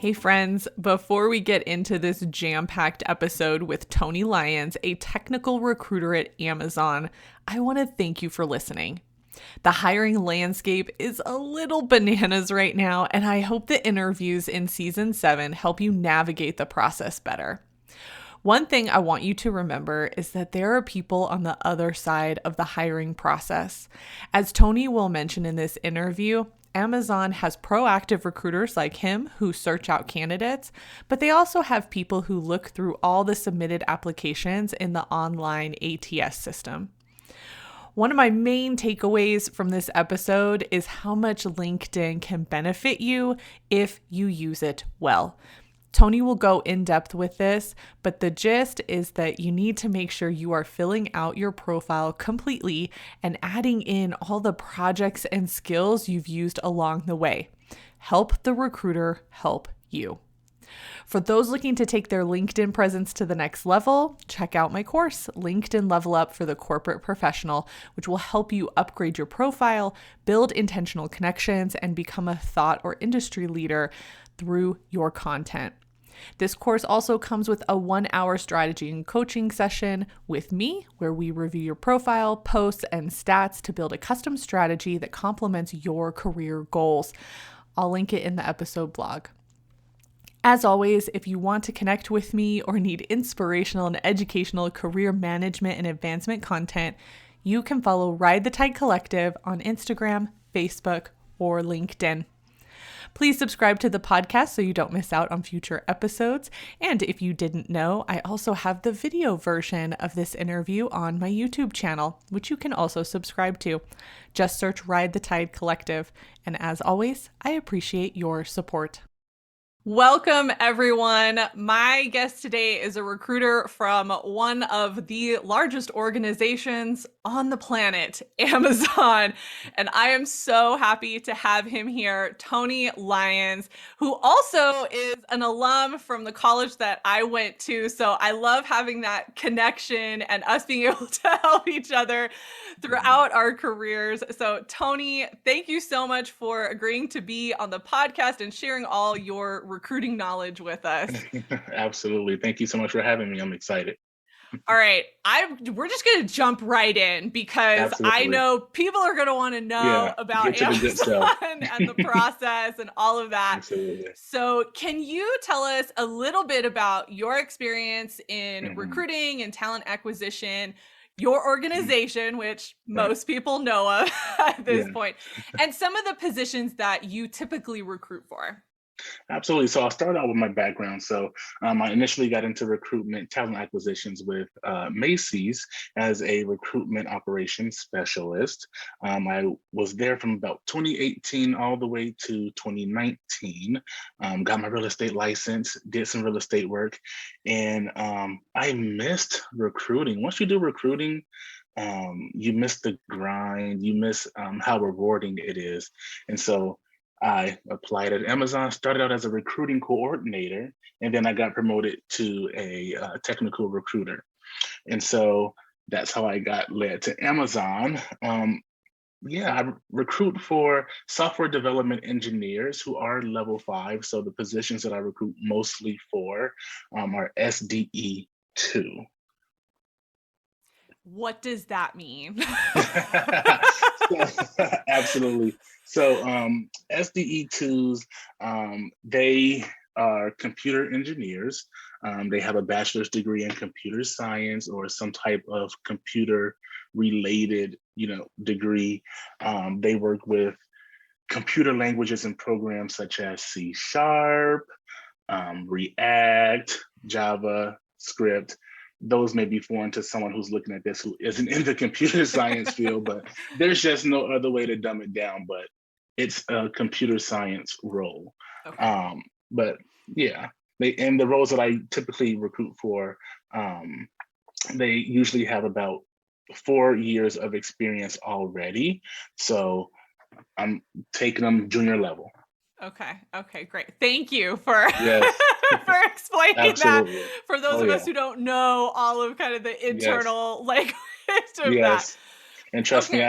Hey friends, before we get into this jam-packed episode with Tony Lyons, a technical recruiter at Amazon, I want to thank you for listening. The hiring landscape is a little bananas right now, and I hope the interviews in season 7 help you navigate the process better. One thing I want you to remember is that there are people on the other side of the hiring process. As Tony will mention in this interview, Amazon has proactive recruiters like him who search out candidates, but they also have people who look through all the submitted applications in the online ATS system. One of my main takeaways from this episode is how much LinkedIn can benefit you if you use it well. Tony will go in depth with this, but the gist is that you need to make sure you are filling out your profile completely and adding in all the projects and skills you've used along the way. Help the recruiter help you. For those looking to take their LinkedIn presence to the next level, check out my course, LinkedIn Level Up for the Corporate Professional, which will help you upgrade your profile, build intentional connections, and become a thought or industry leader through your content. This course also comes with a 1-hour strategy and coaching session with me, where we review your profile, posts, and stats to build a custom strategy that complements your career goals. I'll link it in the episode blog. As always, if you want to connect with me or need inspirational and educational career management and advancement content, you can follow Ride the Tide Collective on Instagram, Facebook, or LinkedIn. Please subscribe to the podcast so you don't miss out on future episodes. And if you didn't know, I also have the video version of this interview on my YouTube channel, which you can also subscribe to. Just search Ride the Tide Collective. And as always, I appreciate your support. Welcome, everyone. My guest today is a recruiter from one of the largest organizations on the planet, Amazon. And I am so happy to have him here, Tony Lyons, who also is an alum from the college that I went to. So I love having that connection and us being able to help each other throughout our careers. So Tony, thank you so much for agreeing to be on the podcast and sharing all your recruiting knowledge with us. Absolutely. Thank you so much for having me. I'm excited. All right, we're just going to jump right in because I Absolutely. know people are going to want to know Yeah. about Get to the good Amazon stuff. and the process and all of that. Absolutely. So can you tell us a little bit about your experience in Hmm. recruiting and talent acquisition, your organization, which Right. most people know of at this Yeah. point, and some of the positions that you typically recruit for? Absolutely. So I'll start out with my background. I initially got into recruitment, talent acquisitions with Macy's as a recruitment operations specialist. I was there from about 2018 all the way to 2019. Got my real estate license, did some real estate work, and I missed recruiting. Once you do recruiting, you miss the grind, you miss how rewarding it is. And so I applied at Amazon, started out as a recruiting coordinator, and then I got promoted to a technical recruiter. And so that's how I got led to Amazon. I recruit for software development engineers who are level 5. So the positions that I recruit mostly for are SDE 2. What does that mean? Absolutely. SDE2s, they are computer engineers. They have a bachelor's degree in computer science or some type of computer related, degree. They work with computer languages and programs such as C Sharp, React, Java, Script. Those may be foreign to someone who's looking at this who isn't in the computer science field, but there's just no other way to dumb it down. But it's a computer science role. Okay. But yeah, and the roles that I typically recruit for, they usually have about 4 years of experience already. So I'm taking them junior level. Okay, great. Thank you for Yes, for explaining that absolutely. for those Oh of us yeah. who don't know all of kind of the Yes. internal language of that. Yes. And trust me, Okay.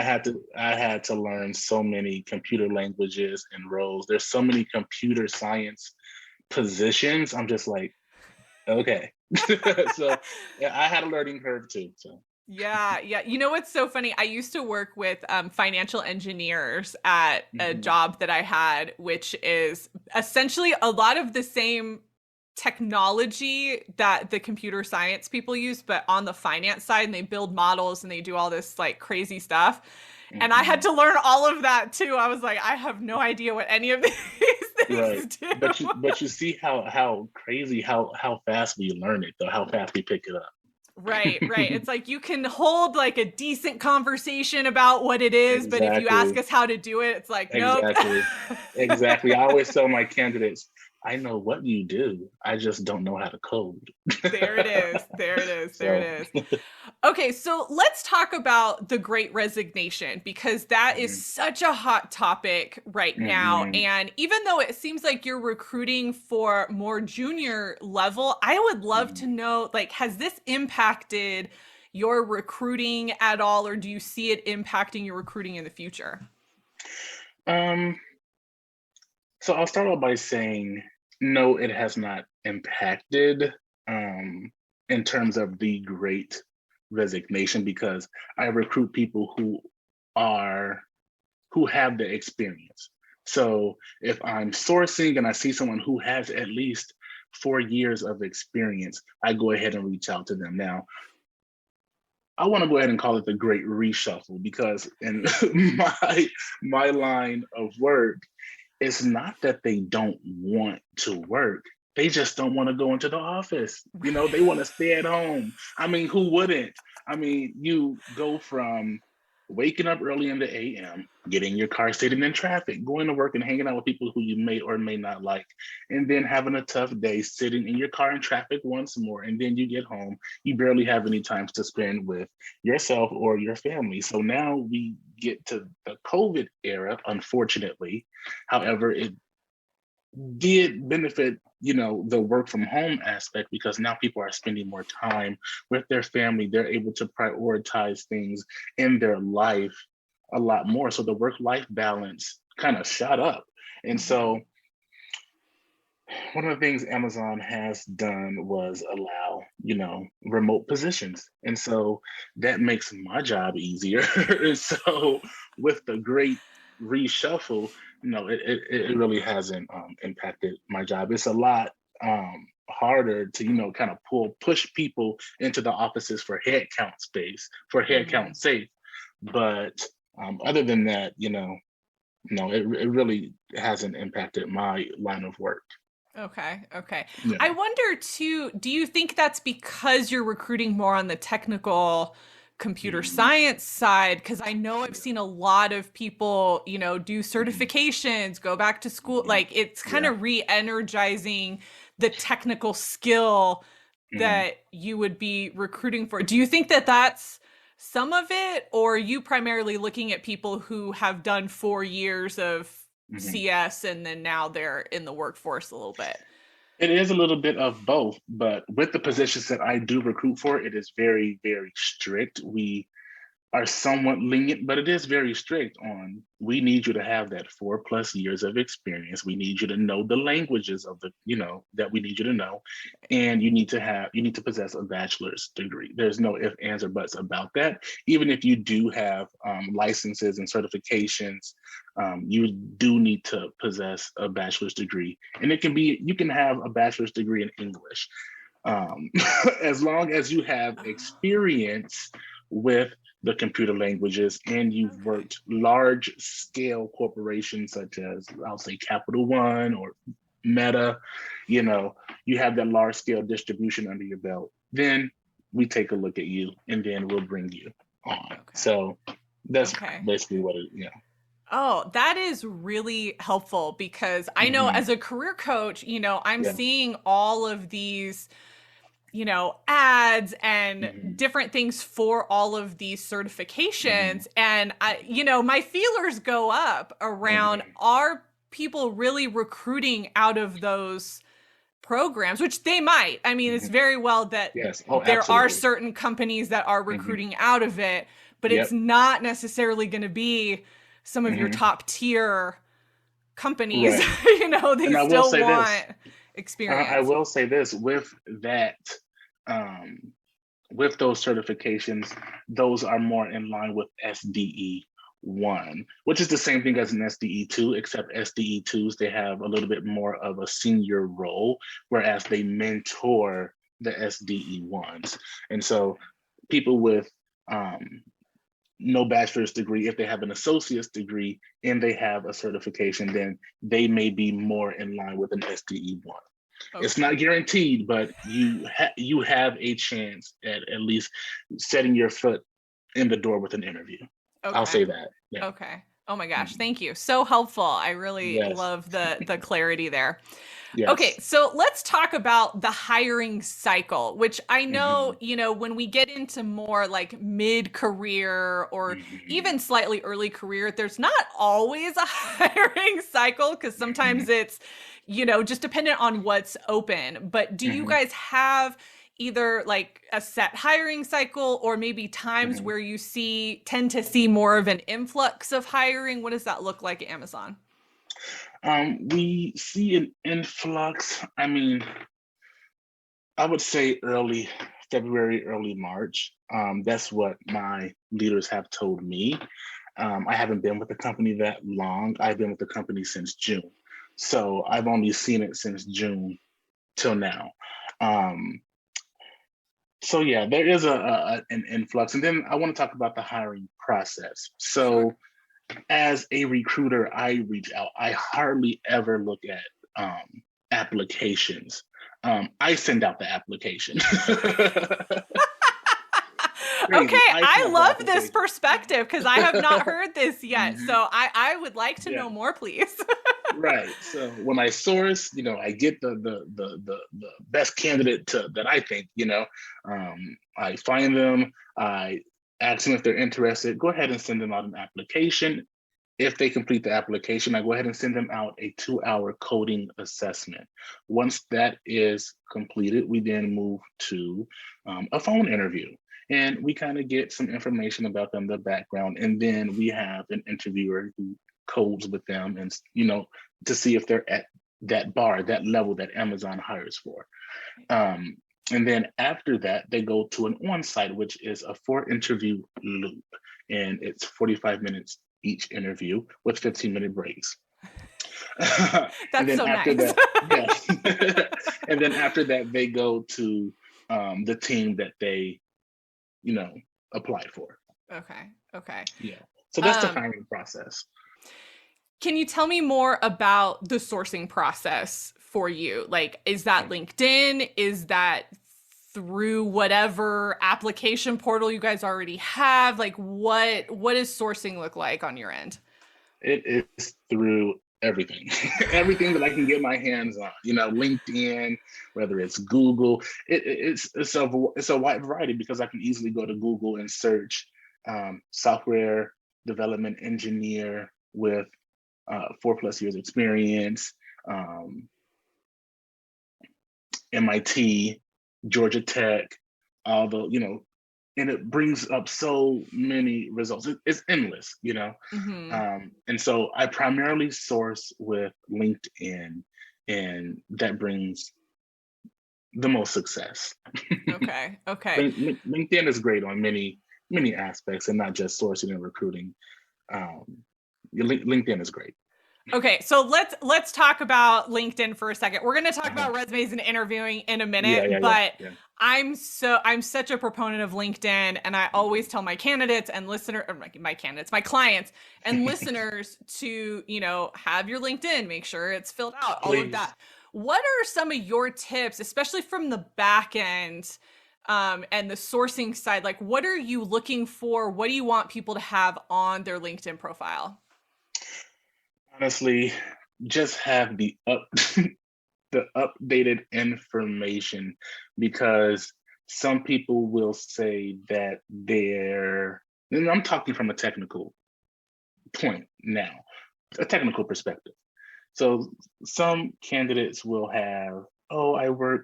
I had to learn so many computer languages and roles. There's so many computer science positions, I'm just like, okay. So yeah, I had a learning curve too. So Yeah, yeah. You know what's so funny? I used to work with financial engineers at a mhm, job that I had, which is essentially a lot of the same technology that the computer science people use, but on the finance side, and they build models and they do all this like crazy stuff. And I had mhm. to learn all of that too. I was like, I have no idea what any of these Right. things do. But you see how crazy how fast we learn it though, how fast we pick it up. Right, right. It's like you can hold like a decent conversation about what it is, but if you ask Exactly. us how to do it, it's like, nope. Exactly. Exactly. I always tell my candidates, I know what you do. I just don't know how to code. There it is. There it is. There it So is. Okay, so let's talk about the Great Resignation because that is mhm, such a hot topic right now. mhm, And even though it seems like you're recruiting for more junior level, I would love to mhm. know like, has this impacted your recruiting at all, or do you see it impacting your recruiting in the future? Um, so I'll start off by saying no, it has not impacted um in terms of the great resignation because I recruit people are who have the experience. So if I'm sourcing and I see someone who has at least 4 years of experience, I go ahead and reach out to them. Now, I want to go ahead and call it the great reshuffle because in my line of work, it's not that they don't want to work. They just don't want to go into the office. They want to stay at home. I mean, who wouldn't? I mean, you go from waking up early in the AM, getting your car sitting in traffic, going to work and hanging out with people who you may or may not like, and then having a tough day sitting in your car in traffic once more. And then you get home, you barely have any time to spend with yourself or your family. So now we get to the COVID era, unfortunately. However, it did benefit, the work from home aspect because now people are spending more time with their family. They're able to prioritize things in their life a lot more. So the work-life balance kind of shot up. And Mhm. so one of the things Amazon has done was allow, remote positions. And so that makes my job easier. And so with the great reshuffle, no, it really hasn't impacted my job. It's a lot harder to, kind of push people into the offices for headcount space, for headcount Mhm. sake. But other than that, no, it really hasn't impacted my line of work. Okay, okay. I Yeah. wonder too, do you think that's because you're recruiting more on the technical computer Mhm. science side? Because I know I've Yeah. seen a lot of people, do Mhm. certifications, go back to school. Mhm. Like it's kind Yeah. of re-energizing the technical skill Mhm. that you would be recruiting for. Do you think that that's some of it, or are you primarily looking at people who have done 4 years of Mhm. CS and then now they're in the workforce a little bit? It is a little bit of both, but with the positions that I do recruit for, it is very, very strict. We are somewhat lenient, but it is very strict on we need you to have that 4+ years of experience. We need you to know the languages of that we need you to know. And you need to possess a bachelor's degree. There's no ifs, ands, or buts about that. Even if you do have licenses and certifications, you do need to possess a bachelor's degree. And you can have a bachelor's degree in English. Um, as long as you have Oh, experience with the computer languages and you've okay. worked large scale corporations such as I'll say Capital One or Meta, you know, you have that large scale distribution under your belt, then we take a look at you and then we'll bring you on. Okay. So that's Okay. basically what it. Oh, that is really helpful because I know Hmm. as a career coach, I'm Yeah. seeing all of these, ads and Hmm. different things for all of these Hmm. certifications. And my feelers go up around Hmm. are people really recruiting out of those programs, which they might. I mean, it's Hmm. very well that Yes. Oh, there are absolutely. certain companies that are Hmm. recruiting out of it, but it's Yep. not necessarily going to be some of your Hmm. top tier companies. Right. They And I will still say this. want I experience? will say this with that, um, with those certifications, those are more in line with SDE one, which is the same thing as an SDE two, except SDE twos, they have a little bit more of a senior role, whereas they mentor the SDE ones. And so people with no bachelor's degree, if they have an associate's degree and they have a certification, then they may be more in line with an SDE one. It's Okay. not guaranteed, but you have a chance at least setting your foot in the door with an interview. I'll Okay. say that. Yeah. Okay. Oh my gosh, Mhm. thank you. So helpful. I really Yes. love the clarity there. Okay, Yes. so let's talk about the hiring cycle, which I know, Mhm. when we get into more like mid-career or Mhm. even slightly early career, there's not always a hiring cycle because sometimes Mhm. it's, just dependent on what's open. But do you Mhm. guys have either like a set hiring cycle or maybe times Mhm. where you tend to see more of an influx of hiring? What does that look like at Amazon? We see an influx. I mean, I would say early February, early March. That's what my leaders have told me. I haven't been with the company that long. I've been with the company since June. So I've only seen it since June till now. Um, so yeah, there is an influx. And then I want to talk about the hiring process. Sure. So as a recruiter, I reach out. I hardly ever look at applications. I send out the application. Okay, Crazy. I send I out the love this application. perspective because I have not heard this yet. Mhm. So I would like to Yeah. know more, please. Right. So when I source, I get the best candidate that I think, I find them, I ask them if they're interested, go ahead and send them out an application. If they complete the application, I go ahead and send them out a 2-hour coding assessment. Once that is completed, we then move to a phone interview. And we kind of get some information about them, their background, and then we have an interviewer who codes with them and, to see if they're at that bar, that level that Amazon hires for. Um, and then after that, they go to an on-site, which is a 4 interview loop. And it's 45 minutes each interview with 15-minute breaks. And That's then so after nice. that, yes. And then after that, they go to the team that they, you know, applied for. Okay. Okay. Yeah. So that's the Um, hiring process. can you tell me more about the sourcing process for you? Like, is that LinkedIn? Is that through whatever application portal you guys already have? Like, what does sourcing look like on your end? It is through everything, everything that I can get my hands on. LinkedIn, whether it's Google, it's a wide variety because I can easily go to Google and search software development engineer with 4+ years experience, um, MIT, Georgia Tech, although, and it brings up so many results. It's endless. Mm-hmm. And so I primarily source with LinkedIn, and that brings the most success. Okay. Okay. LinkedIn is great on many, many aspects and not just sourcing and recruiting. Um, LinkedIn is great. Okay, so let's talk about LinkedIn for a second. We're going to talk Uh-huh. about resumes and interviewing in a Yeah, minute, yeah, yeah, but yeah. I'm such a proponent of LinkedIn, and I always tell my candidates and my candidates, my clients and listeners to, have your LinkedIn, make sure it's filled out, all of Please. that. What are some of your tips, especially from the back end, and the sourcing side? Like, what are you looking for? What do you want people to have on their LinkedIn profile? Honestly, just have the updated information, because some people will say that and I'm talking from a technical point now, a technical perspective. So some candidates will have, oh, I was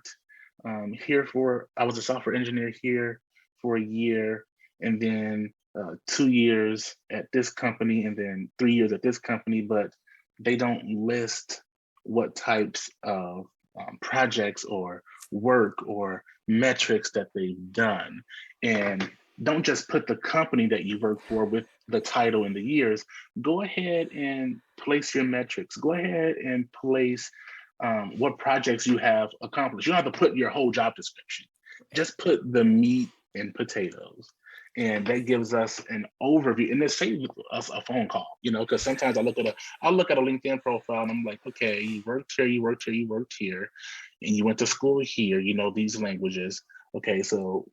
a software engineer here for a year, and then 2 years at this company, and then 3 years at this company, but they don't list what types of projects or work or metrics that they've done. And don't just put the company that you work for with the title and the years. Go ahead and place your metrics. Go ahead and place what projects you have accomplished. You don't have to put your whole job description. Just put the meat and potatoes. And that gives us an overview, and it saves us a phone call. Because sometimes I'll look at a LinkedIn profile and I'm like, okay, you worked here, you worked here, you worked here, and you went to school here. You know these languages. Okay, so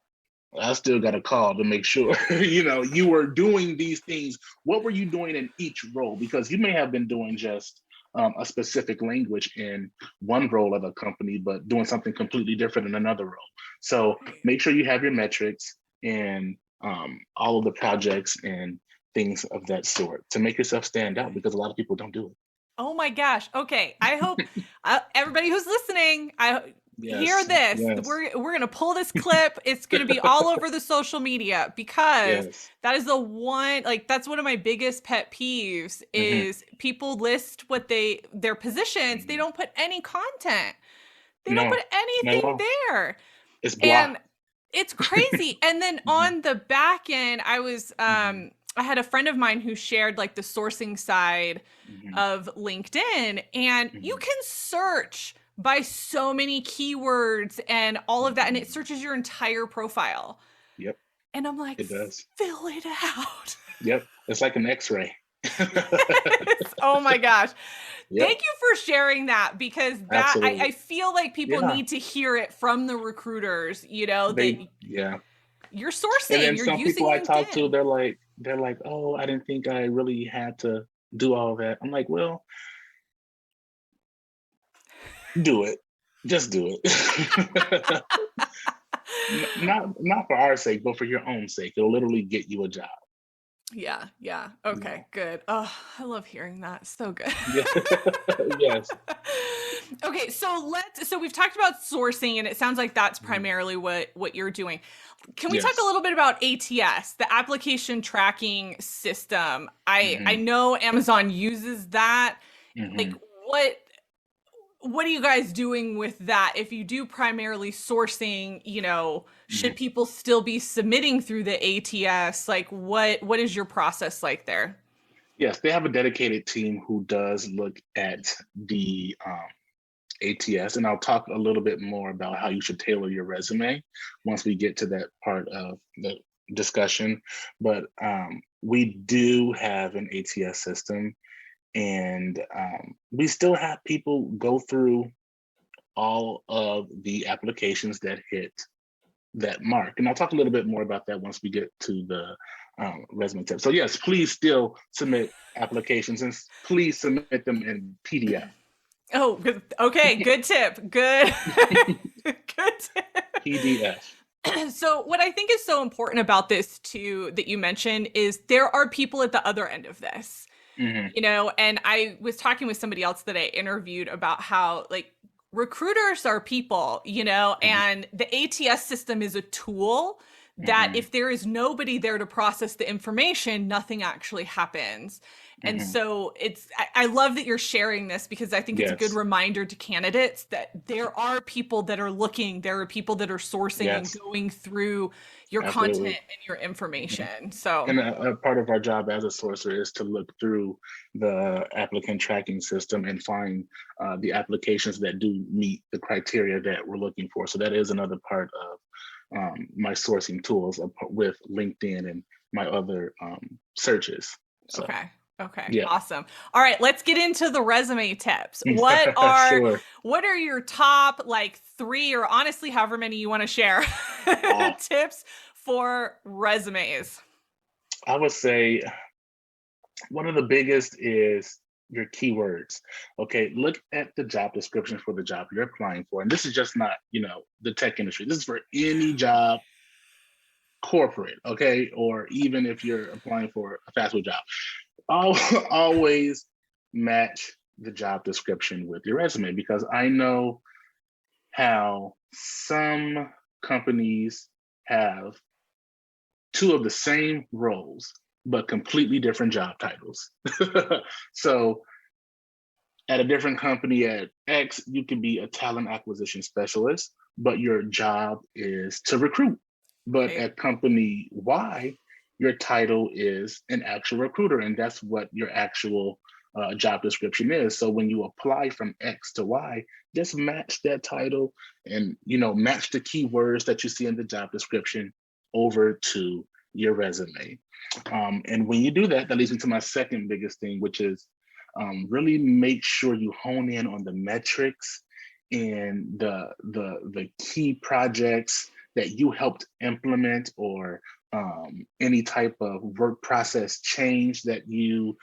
I still got a call to make sure you were doing these things. What were you doing in each role? Because you may have been doing just a specific language in one role of a company, but doing something completely different in another role. So make sure you have your metrics and all of the projects and things of that sort to make yourself stand out, because a lot of people don't do it. Oh my gosh. Okay. I hope everybody who's listening, hear Yes, this. yes, We're going to pull this clip. It's going to be all over the social media, because yes. that is the one, like, that's one of my biggest pet peeves Hmm. is people list their positions. They don't put any content. They don't No, put not at anything all. there. It's blah. And it's crazy. And then Hmm. on the back end, Hmm. I had a friend of mine who shared like the sourcing side Hmm. of LinkedIn, and you Hmm. can search by so many keywords and all of that, and it Hmm. searches your entire profile. Yep, And I'm like, it does. fill it out. Yep, it's like an X-ray. Oh my gosh. Yep, Thank you for sharing that, because I absolutely. feel like people Yeah, need to hear it from the recruiters, that yeah. you're And sourcing, then you're some people using I talk to, LinkedIn. they're like, oh, I didn't think I really had to do all that. I'm like, well, do it. Just do it. Not for our sake, but for your own sake. It'll literally get you a job. Yeah, yeah. You Okay, know. good. Oh, I love hearing that. So good. Yeah. Yes. Okay, so we've talked about sourcing, and it sounds like that's Mhm. primarily what you're doing. Can we talk a Yes. little bit about ATS, the application tracking system? I Hmm. know Amazon uses that. Like, Hmm. what what are you guys doing with that? If you do primarily sourcing, should Hmm. people still be submitting through the ATS? Like, what is your process like there? Yes, they have a dedicated team who does look at the ATS, and I'll talk a little bit more about how you should tailor your resume once we get to that part of the discussion. But we do have an ATS system, and we still have people go through all of the applications that hit that mark. And I'll talk a little bit more about that once we get to the resume tip. So yes, please still submit applications, and please submit them in PDF. Oh, good. Okay, good tip. Good. Good PDF. tip. So, what I think is so important about this too that you mentioned is there are people at the other end of this. Hmm. And I was talking with somebody else that I interviewed about how, like, recruiters are people, Hmm. and the ATS system is a tool that Hmm. if there is nobody there to process the information, nothing actually happens. And Hmm. so I love that you're sharing this, because I think it's a good Yes. reminder to candidates that there are people that are looking, there are people that are sourcing and Yes. going through your content Absolutely. and your Mhm. information. So, And a part of our job as a sourcer is to look through the applicant tracking system and find the applications that do meet the criteria that we're looking for. So that is another part of my sourcing tools with LinkedIn and my other searches. So okay. Okay, yeah. awesome. All right, let's get into the resume tips. What are Sure. what are your top like 3, or honestly however many you want to share, Uh, tips for resumes? I would say one of the biggest is your keywords. Okay, look at the job description for the job you're applying for. And this is just not, the tech industry. This is for any job, corporate, okay? Or even if you're applying for a fast food job. Always match the job description with your resume, because I know how some companies have two of the same roles but completely different job titles. So At a different company at X, you could be a talent acquisition specialist, but your job is to recruit. But Right. at company Y, your title is an actual recruiter, and that's what your actual job description is. So when you apply from X to Y, just match that title and match the keywords that you see in the job description over to your resume. And when you do that, that leads me to my second biggest thing, which is really make sure you hone in on the metrics and the key projects that you helped implement, or any type of work process change that you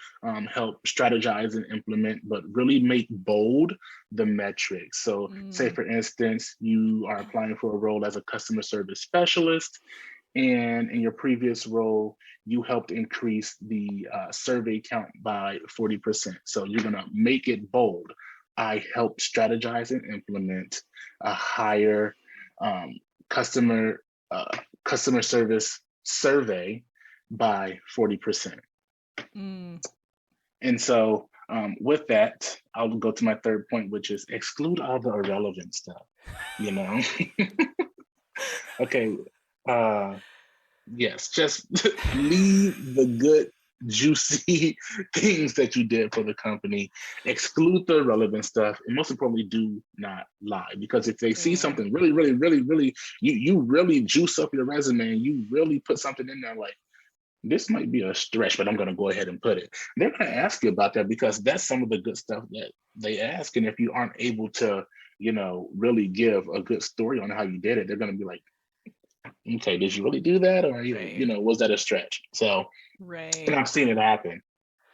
help strategize and implement, but really make bold the metrics. So say, for instance, you are applying for a role as a customer service specialist, and in your previous role, you helped increase the survey count by 40%. So you're going to make it bold. I helped strategize and implement a higher um, customer customer service survey by 40%. Mm. And so with that, I'll go to my third point, which is exclude all the irrelevant stuff. You know, okay. Yes, just leave the good, juicy things that you did for the company, exclude the relevant stuff, and most importantly, do not lie. Because if they see Mm. something really, really, really, really, you really juice up your resume and you really put something in there like, this might be a stretch, but I'm going to go ahead and put it. They're going to ask you about that because that's some of the good stuff that they ask. And if you aren't able to, really give a good story on how you did it, they're going to be like, okay, did you really do that? Or, Right. was that a stretch? So, and Right. I've seen it happen.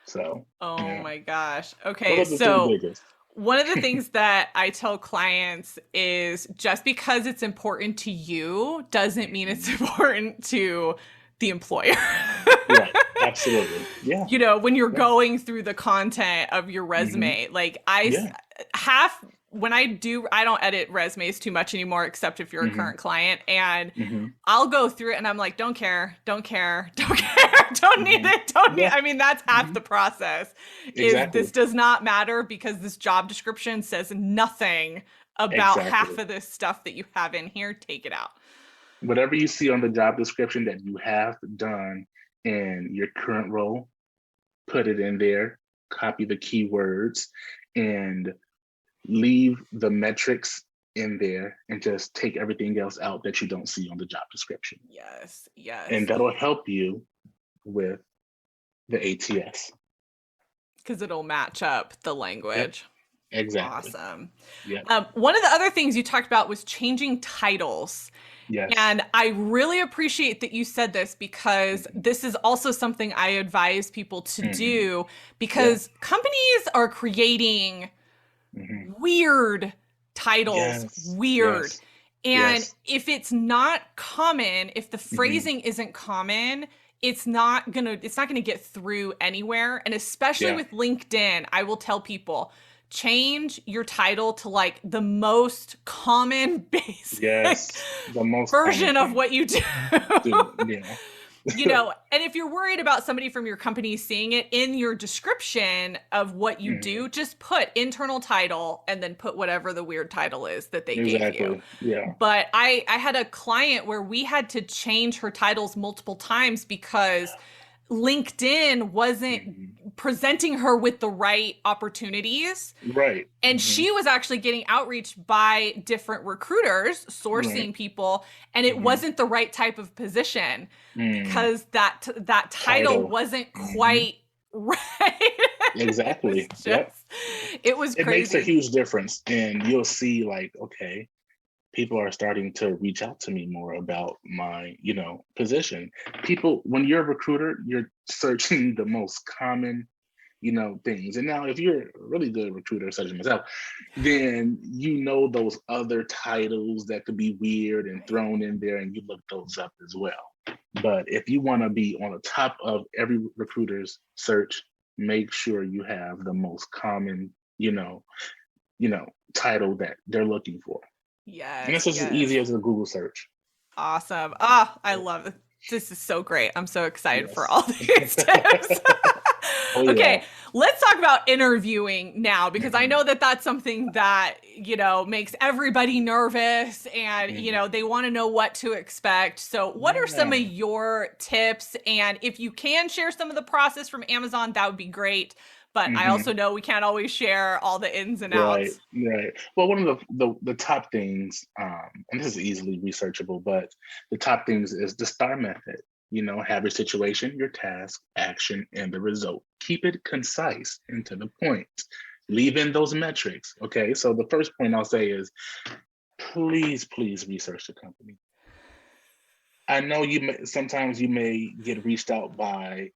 So, Oh yeah, my gosh. those Okay, are the three so biggest. one of the things that I tell clients is just because it's important to you doesn't mean it's important to the employer. Right. Absolutely. Yeah. When you're Yeah. going through the content of your Hmm. resume, like Yeah. half when I don't edit resumes too much anymore, except if you're a Hmm. current client, and Hmm. I'll go through it and I'm like, don't care, don't care, don't care, don't need Hmm. it, don't need. Yeah. I mean, that's half Hmm. the process. Is this Exactly. does not matter because this job description says nothing about half Exactly. of this stuff that you have in here. Take it out. Whatever you see on the job description that you have done in your current role, put it in there, copy the keywords, and leave the metrics in there, and just take everything else out that you don't see on the job description. Yes, And yes. that'll help you with the ATS. Because it'll match up the Yep, language. exactly. Awesome. Yep. One of the other things you talked about was changing titles. Yes. And I really appreciate that you said this because Hmm. this is also something I advise people to Hmm. do Yeah. because companies are creating Hmm. weird titles, Yes. weird. Yes. And Yes. if it's not common, if the Hmm. phrasing isn't common, it's not gonna get through anywhere. And especially Yeah. with LinkedIn, I will tell people change your title to like the most common basic Yes. The most common version of thing. what you do. Do. Yeah. And if you're worried about somebody from your company seeing it in your description of what you Hmm. do, just put internal title and then put whatever the weird title is that they gave you. Exactly. Yeah. But I had a client where we had to change her titles multiple times because LinkedIn wasn't Hmm. presenting her with the right opportunities. Right. And Hmm. she was actually getting outreach by different recruiters Right. sourcing people, and it Hmm. wasn't the right type of position Mm. because that title Title. wasn't Hmm. quite right. it was Exactly. Yep. just it was It makes a crazy. huge difference, and you'll see like, okay, people are starting to reach out to me more about my, position. People, when you're a recruiter, you're searching the most common, things. And now if you're a really good recruiter such as myself, then those other titles that could be weird and Right. thrown in there, and you look those up as well. But if you want to be on the top of every recruiter's search, make sure you have the most common, you know, title that they're looking for. And it's Yes, just as yes. easy as a Google search. Awesome. Ah, I Yep. love it. This is so great. I'm so excited for Yes. all these tips. Oh Okay, yeah. Let's talk about interviewing now, because I know that that's something that, makes everybody nervous and, Mhm. they want to know what to expect. So, what are some of Yeah. your tips? And if you can share some of the process from Amazon, that would be great. But I Hmm. also know we can't always share all the ins and Right, outs. right. Well, one of the top things, and this is easily researchable, but the top things is the STAR method. Have your situation, your task, action, and the result. Keep it concise and to the point. Leave in those metrics. Okay. So the first point I'll say is please, please research the company. I know sometimes you may get reached out by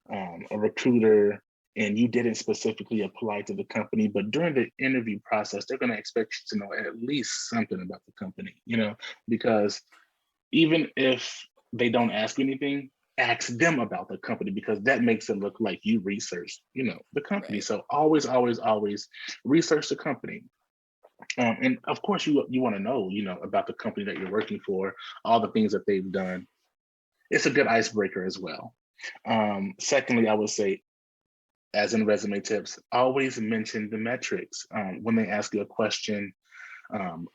a recruiter and you didn't specifically apply to the company, but during the interview process, they're going to expect you to know at least something about the company, because even if they don't ask you anything, ask them about the company because that makes it look like you researched, the company. Right. So always, always, always research the company. And of course, you want to know, about the company that you're working for, all the things that they've done. It's a good icebreaker as well. Secondly, I would say, as in resume tips, always mention the metrics when they ask you a question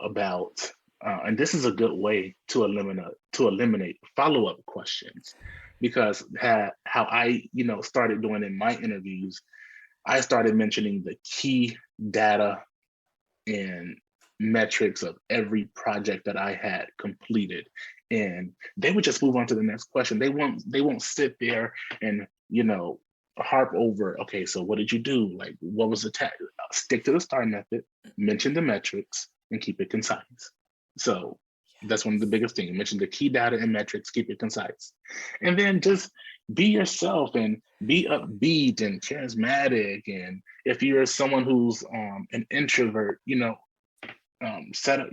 about, and this is a good way to eliminate follow-up questions, because how I started doing in my interviews, I started mentioning the key data and metrics of every project that I had completed. And they would just move on to the next question. They won't sit there and, harp over, okay, so what did you do? Like, what was the task? Stick to the STAR method, mention the metrics, and keep it concise. So that's one of the biggest things. Mention the key data and metrics, keep it concise. And then just be yourself and be upbeat and charismatic. And if you're someone who's an introvert, set up.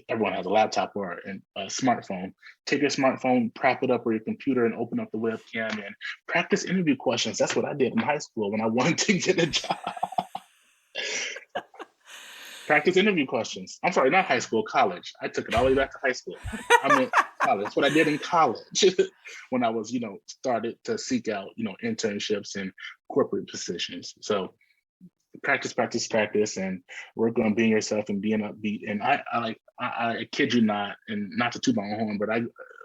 Everyone has a laptop or a smartphone. Take your smartphone, prop it up or your computer, and open up the webcam and practice interview questions. That's what I did in high school when I wanted to get a job. Practice interview questions. I'm sorry, not high school, college. I took it all the way back to high school. I meant college. That's what I did in college when I was, started to seek out, internships and corporate positions. So practice, practice, practice, and work on being yourself and being upbeat. And I kid you not, and not to toot my own horn, but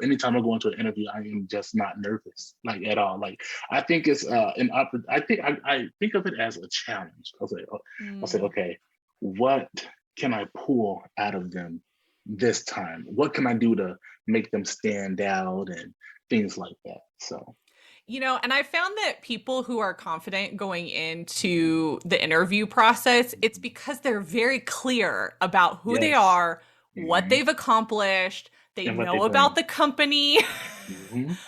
anytime I go into an interview, I am just not nervous, like at all. Like I think it's I think of it as a challenge. I'll say, Mm. okay, what can I pull out of them this time? What can I do to make them stand out and things like that? So And I found that people who are confident going into the interview process, it's because they're very clear about who they yes. are, what Hmm. they've accomplished, they And what they know about bring. the company.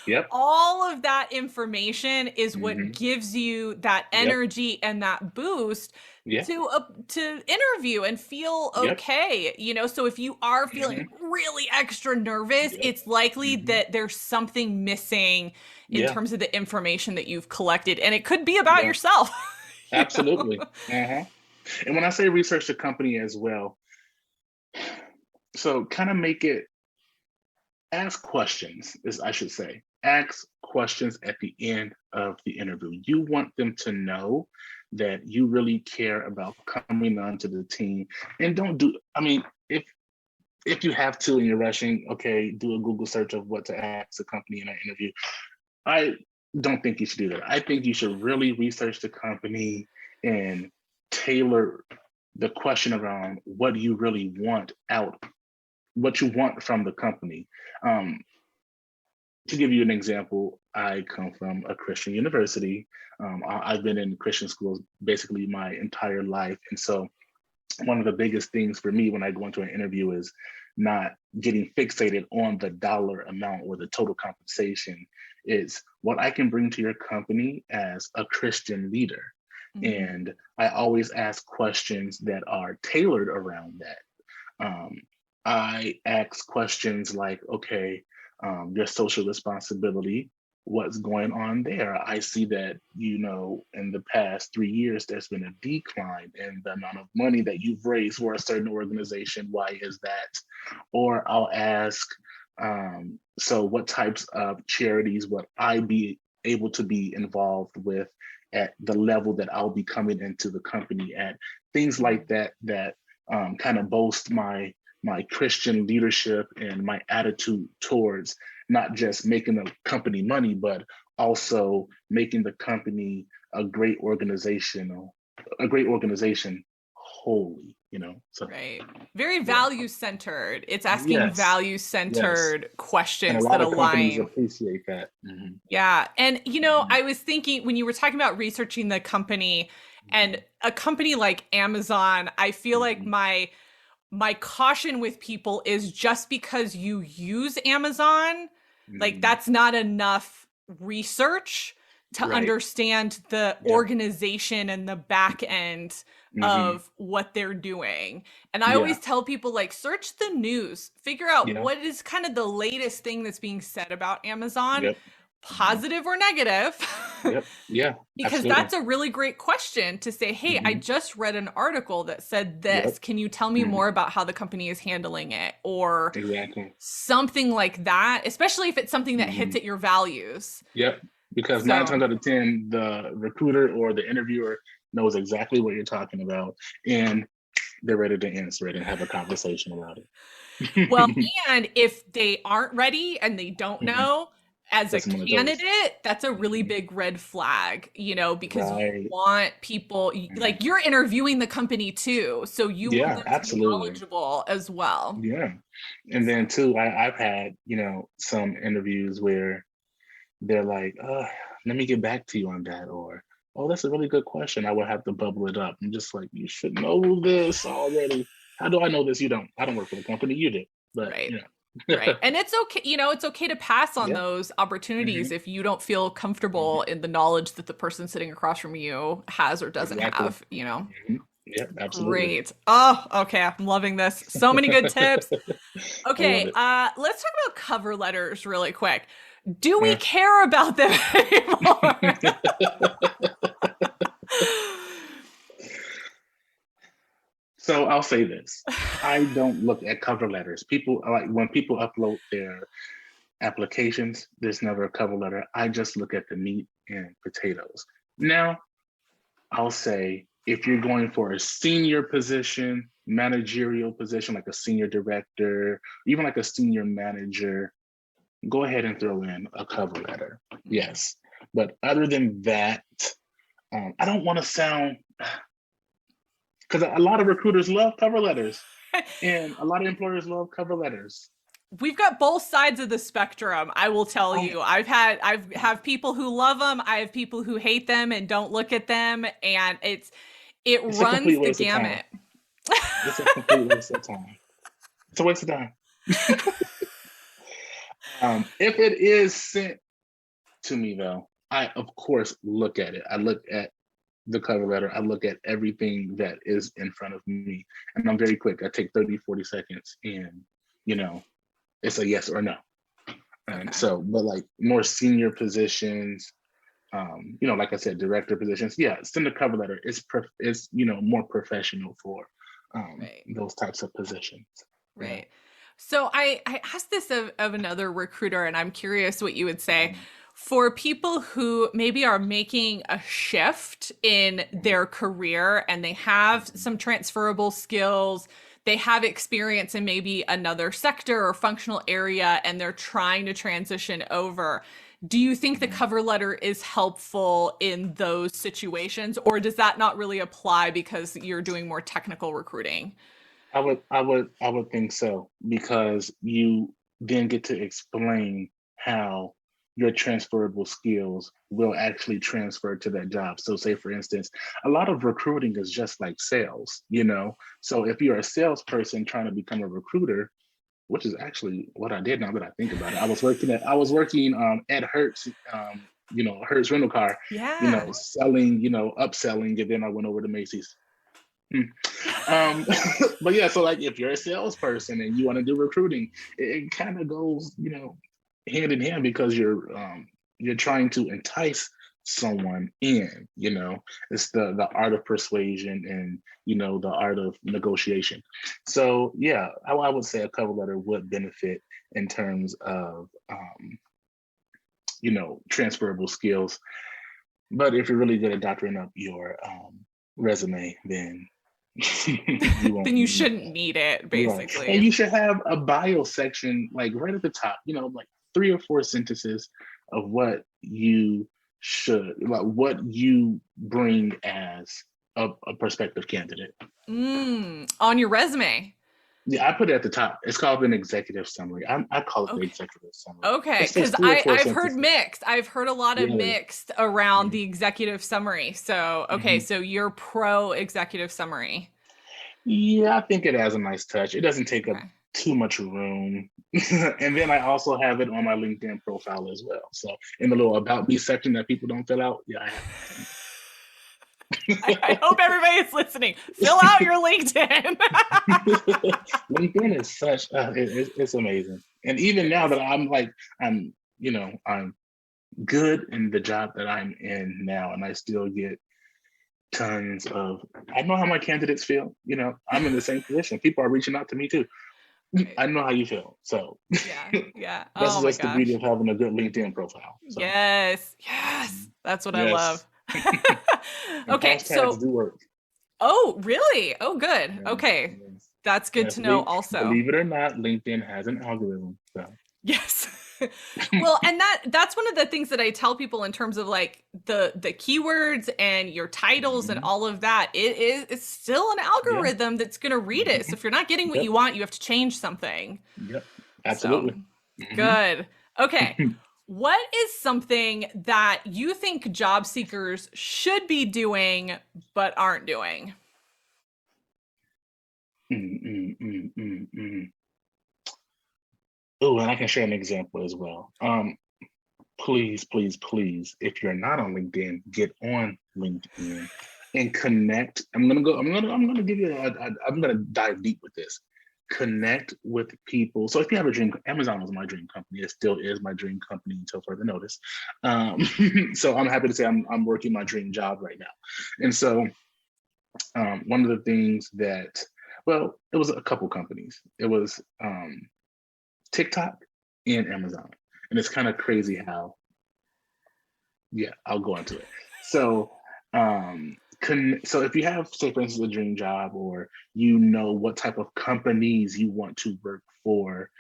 Yep. All of that information is what Hmm. gives you that Yep. energy and that boost Yeah. to interview and feel Yep. okay. So if you are feeling Hmm. really extra nervous, Yep. it's likely Hmm. that there's something missing in Yeah. terms of the information that you've collected, and it could be about Yeah. yourself. you Absolutely. know Uh-huh. And when I say research the company as well, so kind of make it ask questions, is I should say. Ask questions at the end of the interview. You want them to know that you really care about coming onto the team. And don't do, I mean, if you have to and you're rushing, okay, do a Google search of what to ask a company in an interview. I don't think you should do that. I think you should really research the company and tailor the question around what you really want out, what you want from the company. Um, to give you an example, I come from a Christian university. I've been in Christian schools basically my entire life. And so one of the biggest things for me when I go into an interview is not getting fixated on the dollar amount or the total compensation. It's what I can bring to your company as a Christian leader. Mhm. And I always ask questions that are tailored around that. I ask questions like, okay, your social responsibility, what's going on there? I see that, in the past 3 years, there's been a decline in the amount of money that you've raised for a certain organization. Why is that? Or I'll ask, so what types of charities would I be able to be involved with at the level that I'll be coming into the company at. Things like that kind of boast my Christian leadership and my attitude towards not just making the company money, but also making the company a great organization wholly, So Right. Very yeah. value centered. It's asking Yes. value Yes. centered And a questions that lot of companies align. appreciate that. Yeah. And, Mhm. I was thinking when you were talking about researching the company and a company like Amazon, I feel like Mhm. my caution with people is just because you use Amazon, like Mhm. that's not enough research to Right. understand the Yeah. organization and the back end Hmm. of what they're doing. And I Yeah. always tell people like search the news, figure out Yeah. what is kind of the latest thing that's being said about Amazon, Yep. Mhm. positive or negative. Yep. Yeah. Because Absolutely. that's a really great question to say, hey, I Hmm. just read an article that said this. Yep. Can you tell me more Hmm. about how the company is handling it? Or Exactly. something like that, especially if it's something that hits Hmm. at your values. Yep. Because nine So, times out of 10, the recruiter or the interviewer knows exactly what you're talking about, and they're ready to answer it and have a conversation about well, it. and if they aren't ready and they don't Mhm. know, as a That's one of those. candidate, that's a really Mhm. big red flag, because you Right. want people, Mhm. like you're interviewing the company too. So you want Yeah, them to be absolutely. knowledgeable as well. Yeah. And then too, I've had, some interviews where they're like, let me get back to you on that, or oh, that's a really good question. I will have to bubble it up. I'm just like, you should know this already. How do I know this? You don't. I don't work for the company, you did. But Right. yeah. Right. And it's okay, it's okay to pass on Yeah. those opportunities Hmm. if you don't feel comfortable Hmm. in the knowledge that the person sitting across from you has or doesn't Exactly. have. Hmm. Yeah, absolutely. Great. Oh, okay. I'm loving this. So many good tips. I love Okay, it. let's talk about cover letters really quick. Do we Uh, care about them anymore? So I'll say this. I don't look at cover letters. People like when people upload their applications, there's never a cover letter. I just look at the meat and potatoes. Now, I'll say if you're going for a senior position, managerial position, like a senior director, even like a senior manager, go ahead and throw in a cover letter. Yes. But other than that, I don't want to sound, because a lot of recruiters love cover letters and a lot of employers love cover letters. We've got both sides of the spectrum. I will tell I, you. I've have people who love them. I have people who hate them and don't look at them, and it it's a runs complete the waste of time. gamut. It's a complete waste of time. It's a waste of time. If it is sent to me, though, I of course look at it. I look at the cover letter. I look at everything that is in front of me, and I'm very quick. I take 30, 40 seconds, and you know, it's a yes or no. And Okay. so, but like more senior positions, like I said, director positions, yeah, send a cover letter. It's more professional for Right. those types of positions. Yeah. Right. So I asked this of another recruiter, and I'm curious what you would say. Mhm. For people who maybe are making a shift in their career and they have some transferable skills, they have experience in maybe another sector or functional area, and they're trying to transition over. Do you think the Mhm. cover letter is helpful in those situations, or does that not really apply because you're doing more technical recruiting? I would think so because you then get to explain how your transferable skills will actually transfer to that job. So, say for instance, a lot of recruiting is just like sales. So, if you're a salesperson trying to become a recruiter, which is actually what I did now that I think about it, I was working at Hertz, Hertz rental car, Yeah. selling, upselling, and then I went over to Macy's. Hmm. Um, but yeah, so like if you're a salesperson and you want to do recruiting, it kind of goes, hand in hand because you're trying to entice someone in. It's the art of persuasion and the art of negotiation. So yeah, I would say a cover letter would benefit in terms of transferable skills. But if you're really good at doctoring up your resume, then you won't Then you need shouldn't that. need it, Right. And basically. you should have a bio section like right at the top, like 3 or 4 sentences of what you bring as a prospective candidate. On your resume. Yeah, I put it at the top. It's called an executive summary. I call it the Okay. executive summary. Okay, It's because just three or I four I've heard sentences. mixed. I've heard a lot of Really. mixed around Yeah. the executive summary. So okay, Mhm. so you're pro executive summary. Yeah, I think it has a nice touch. It doesn't take up Okay. too much room. And then I also have it on my LinkedIn profile as well. So in the little about me section that people don't fill out, yeah, I have I hope everybody is listening. Fill out your LinkedIn. it. LinkedIn is it's amazing. And even It now is. that I'm good in the job that I'm in now, and I still get tons of, I know how my candidates feel. I'm in the same position. People are reaching out to me too. Right. I know how you feel. So Yeah. Yeah. that's Oh my just the beauty gosh. of having a good LinkedIn profile. So Yes. Yes. That's what I love. yes, and Okay, hashtags so do work. oh, really? Oh, good. Yes, Okay. yes, That's good yes. to know also. Believe it or not, LinkedIn has an algorithm. So Yes. Well, and that's one of the things that I tell people in terms of like the keywords and your titles and mhm, all of that. It's still an yeah, algorithm that's going to read it. So mhm, if you're not getting what yep, you want, you have to change something. yep, So, absolutely. Hmm. good. Okay. What is something that you think job seekers should be doing but aren't doing? Oh, and I can share an example as well. Please, please, please, if you're not on LinkedIn, get on LinkedIn and connect. I'm gonna give you I'm gonna dive deep with this. Connect with people. So if you have a dream, Amazon was my dream company. It still is my dream company until further notice. So I'm happy to say I'm working my dream job right now. And so one of the things that, well, it was a couple companies. It was TikTok and Amazon. And it's kind of crazy how, yeah, I'll go into it. So, so if you have, say, for instance, a dream job, or what type of companies you want to work for,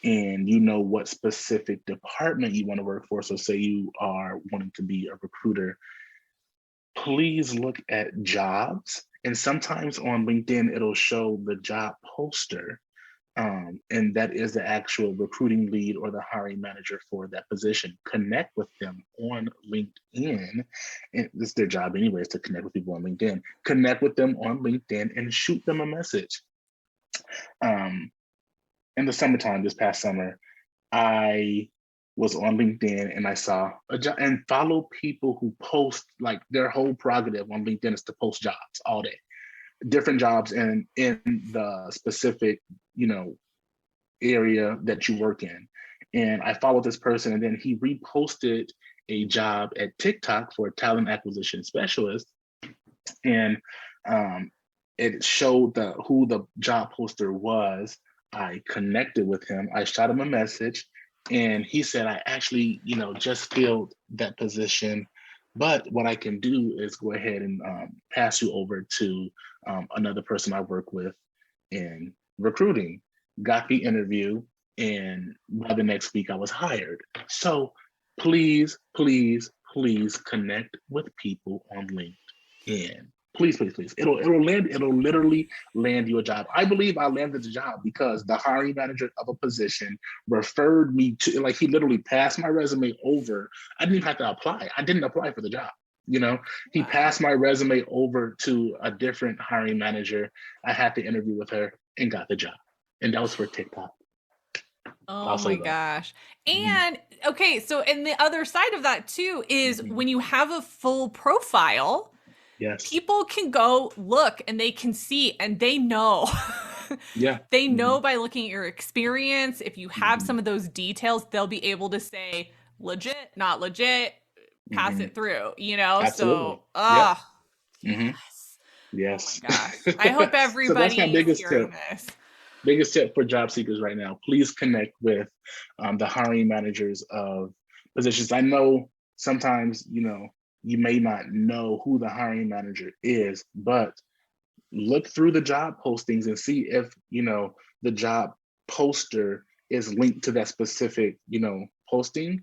and what specific department you want to work for. So, say you are wanting to be a recruiter, please look at jobs. And sometimes on LinkedIn, it'll show the job poster, and that is the actual recruiting lead or the hiring manager for that position. Connect with them on LinkedIn. And this is their job anyways, to connect with people on LinkedIn. Connect with them on LinkedIn and shoot them a message. Um, in the summertime, this past summer, I was on LinkedIn and I saw a job, and follow people who post, like, their whole prerogative on LinkedIn is to post jobs all day, different jobs, and in the specific, area that you work in. And I followed this person, and then he reposted a job at TikTok for a talent acquisition specialist. And um, it showed who the job poster was. I connected with him. I shot him a message, and he said, I actually, just filled that position. But what I can do is go ahead and pass you over to another person I work with in recruiting. Got the interview, and by the next week I was hired. So please, please, please connect with people on LinkedIn. Please, please, please. It'll literally land you a job. I believe I landed the job because the hiring manager of a position referred me to, like, he literally passed my resume over. I didn't even have to apply. I didn't apply for the job. He Wow. passed my resume over to a different hiring manager. I had to interview with her and got the job. And that was for TikTok. Oh I'll say my that. gosh. Mhm. And okay, so and the other side of that too is Mhm. when you have a full profile, Yes. people can go look and they can see and they know. Yeah. They Hmm. know by looking at your experience, if you have Hmm. some of those details, they'll be able to say legit, not legit, pass Hmm. it through. Absolutely. So, Yep. Hmm. yes. Oh my Yes. gosh. I hope So that's my everybody is biggest tip. hearing this. Biggest tip for job seekers right now: please connect with the hiring managers of positions. I know sometimes, you may not know who the hiring manager is, but look through the job postings and see if, the job poster is linked to that specific, posting.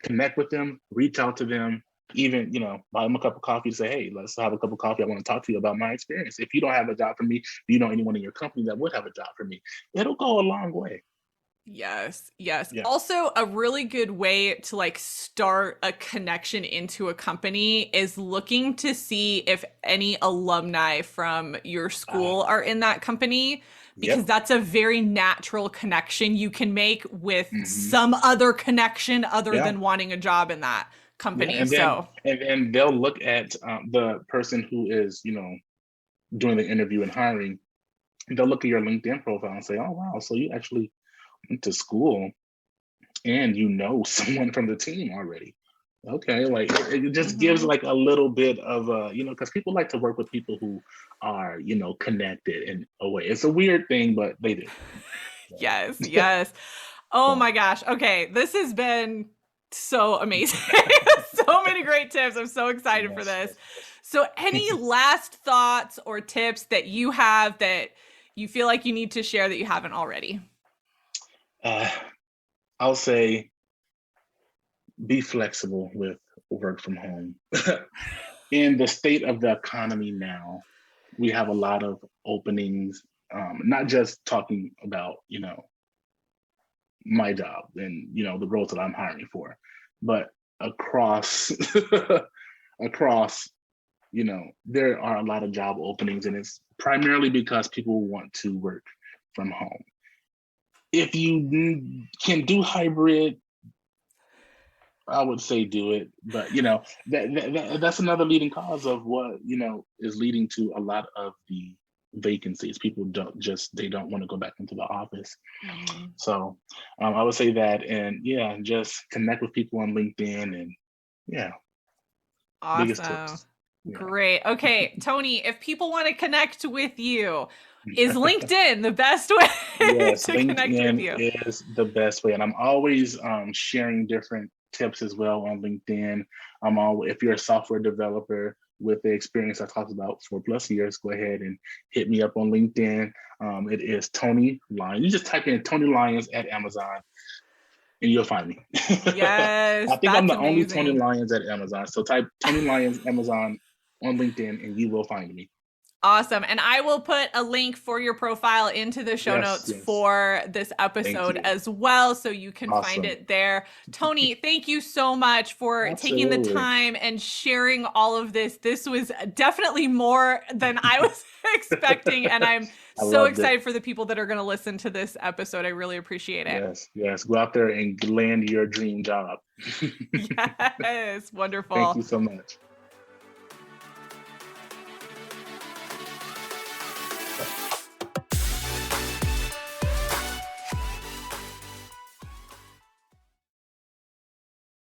Connect with them, reach out to them, even, buy them a cup of coffee to say, hey, let's have a cup of coffee. I want to talk to you about my experience. If you don't have a job for me, do you know anyone in your company that would have a job for me? It'll go a long way. Yes, yes. Yeah. Also, a really good way to like start a connection into a company is looking to see if any alumni from your Uh, school are in that company, because yep. that's a very natural connection you can make with Hmm. some other connection other Yeah. than wanting a job in that Yeah. company. And then, So, and they'll look at the person who is, doing the interview and hiring. They'll look at your LinkedIn profile and say, oh, wow, so you actually went to school and you know someone from the team already. Okay, like it just gives mhm. like a little bit of because people like to work with people who are, connected in a way. It's a weird thing, but they do. Yes, So, yes. Oh so my gosh. Okay, this has been so amazing. So many great tips. I'm so excited for yes, this. yes, So, any yes. last thoughts or tips that you have that you feel like you need to share that you haven't already? uh, I'll say be flexible with work from home. In the state of the economy now, we have a lot of openings. Not just talking about my job and the roles that I'm hiring for, but across across there are a lot of job openings, and it's primarily because people want to work from home. If you can do hybrid, I would say do it, but that's another leading cause of what is leading to a lot of the vacancies. People they don't want to go back into the office. Mhm. So I would say that, and yeah, just connect with people on LinkedIn, and yeah, biggest Awesome. tips. Yeah. Great. Okay, Tony, if people want to connect with you, is LinkedIn the best way Yes, to connect with LinkedIn you? is the best way, and I'm always sharing different tips as well on LinkedIn. I'm all If you're a software developer with the experience I talked about for plus years, go ahead and hit me up on LinkedIn. It is Tony Lyons. You just type in Tony Lyons at Amazon, and you'll find me. I Yes, think I'm that's the only Tony amazing. Lyons at Amazon. So type Tony Lyons Amazon on LinkedIn, and you will find me. Awesome. And I will put a link for your profile into the show Yes, notes yes. for this Thank episode you. as well, so you can find Awesome. it there. Tony, thank you so much for taking the Absolutely. time and sharing all of this. This was definitely more than I was expecting, and I'm I so loved it. excited for the people that are going to listen to this episode. I really appreciate it. Yes, yes. Go out there and land your dream job. Yes, Thank wonderful. you so much.